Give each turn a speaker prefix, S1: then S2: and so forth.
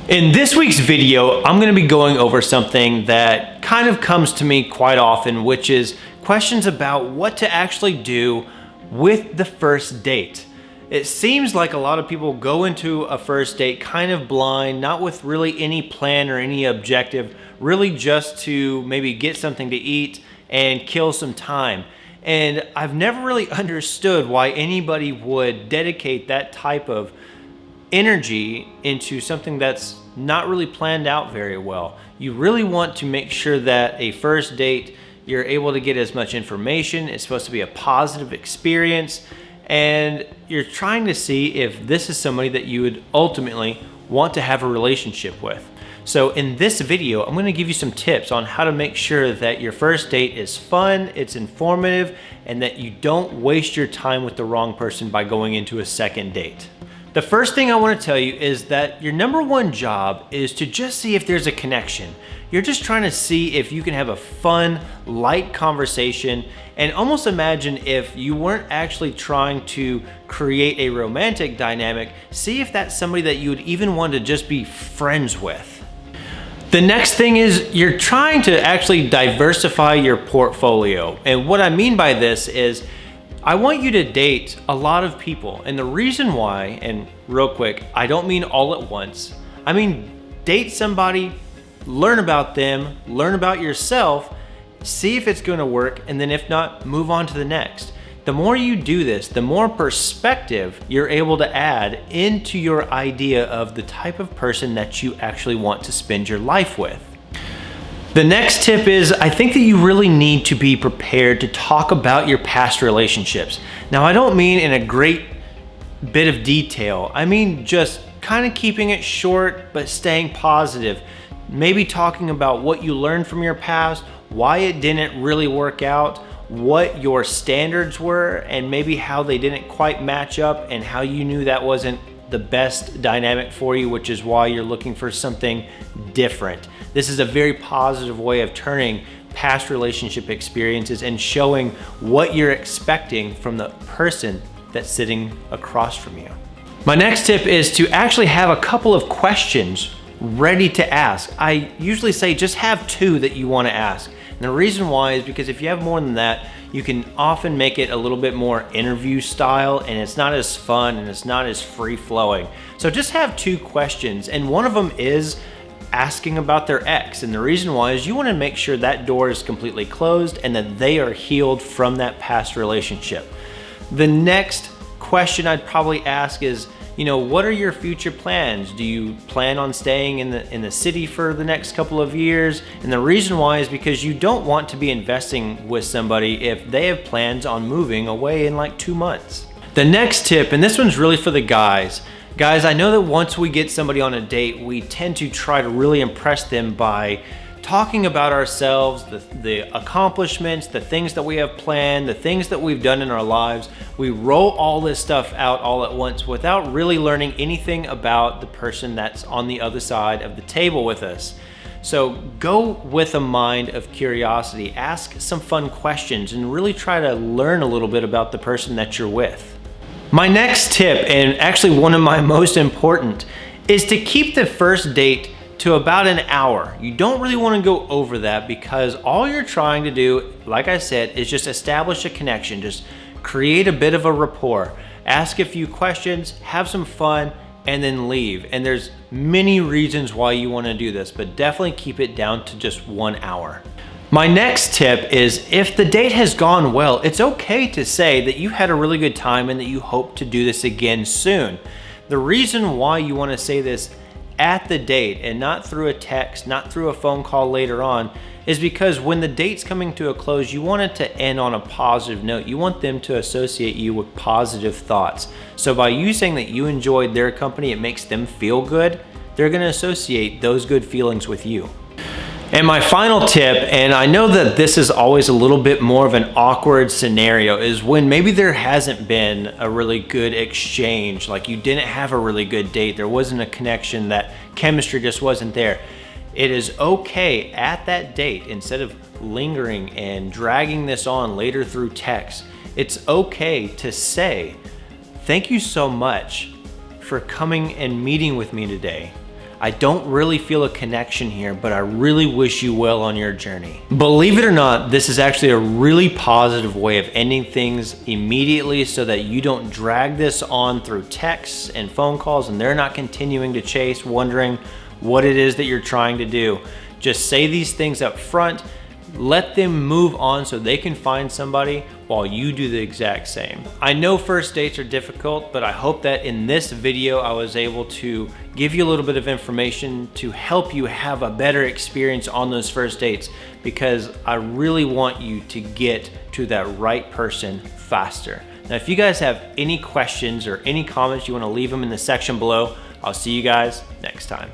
S1: In this week's video, I'm going to be going over something that kind of comes to me quite often, which is questions about what to actually do with the first date. It seems like a lot of people go into a first date kind of blind, not with really any plan or any objective, really just to maybe get something to eat and kill some time. And I've never really understood why anybody would dedicate that type of energy into something that's not really planned out very well. You really want to make sure that a first date, you're able to get as much information. It's supposed to be a positive experience, and you're trying to see if this is somebody that you would ultimately want to have a relationship with. So in this video, I'm going to give you some tips on how to make sure that your first date is fun, it's informative, and that you don't waste your time with the wrong person by going into a second date. The first thing I want to tell you is that your number one job is to just see if there's a connection. You're just trying to see if you can have a fun, light conversation, and almost imagine if you weren't actually trying to create a romantic dynamic, see if that's somebody that you would even want to just be friends with. The next thing is you're trying to actually diversify your portfolio. And what I mean by this is I want you to date a lot of people. And the reason why, and real quick, I don't mean all at once. I mean, date somebody, learn about them, learn about yourself, see if it's going to work, and then if not, move on to the next. The more you do this, the more perspective you're able to add into your idea of the type of person that you actually want to spend your life with. The next tip is I think that you really need to be prepared to talk about your past relationships. Now, I don't mean in a great bit of detail. I mean just kind of keeping it short but staying positive. Maybe talking about what you learned from your past, why it didn't really work out, what your standards were, and maybe how they didn't quite match up and how you knew that wasn't the best dynamic for you, which is why you're looking for something different. This is a very positive way of turning past relationship experiences and showing what you're expecting from the person that's sitting across from you. My next tip is to actually have a couple of questions ready to ask. I usually say just have two that you want to ask. And the reason why is because if you have more than that, you can often make it a little bit more interview style, and it's not as fun and it's not as free flowing. So just have two questions, and one of them is asking about their ex. And the reason why is you want to make sure that door is completely closed and that they are healed from that past relationship. The next question I'd probably ask is, what are your future plans? Do you plan on staying in the city for the next couple of years? And the reason why is because you don't want to be investing with somebody if they have plans on moving away in like 2 months. The next tip, and this one's really for the guys. Guys, I know that once we get somebody on a date, we tend to try to really impress them by talking about ourselves, the accomplishments, the things that we have planned, the things that we've done in our lives. We roll all this stuff out all at once without really learning anything about the person that's on the other side of the table with us. So go with a mind of curiosity, ask some fun questions, and really try to learn a little bit about the person that you're with. My next tip, and actually one of my most important, is to keep the first date to about an hour. You don't really want to go over that because all you're trying to do, like I said, is just establish a connection, just create a bit of a rapport, ask a few questions, have some fun, and then leave. And there's many reasons why you want to do this, but definitely keep it down to just 1 hour. My next tip is if the date has gone well, it's okay to say that you had a really good time and that you hope to do this again soon. The reason why you want to say this at the date and not through a text, not through a phone call later on, is because when the date's coming to a close, you want it to end on a positive note. You want them to associate you with positive thoughts. So by you saying that you enjoyed their company, it makes them feel good, they're going to associate those good feelings with you. And my final tip, and I know that this is always a little bit more of an awkward scenario, is when maybe there hasn't been a really good exchange, like you didn't have a really good date, there wasn't a connection, that chemistry just wasn't there. It is okay at that date, instead of lingering and dragging this on later through text, it's okay to say, thank you so much for coming and meeting with me today. I don't really feel a connection here, but I really wish you well on your journey. Believe it or not, this is actually a really positive way of ending things immediately so that you don't drag this on through texts and phone calls and they're not continuing to chase, wondering what it is that you're trying to do. Just say these things up front, let them move on so they can find somebody while you do the exact same. I know first dates are difficult, but I hope that in this video I was able to give you a little bit of information to help you have a better experience on those first dates, because I really want you to get to that right person faster. Now, if you guys have any questions or any comments, you want to leave them in the section below. I'll see you guys next time.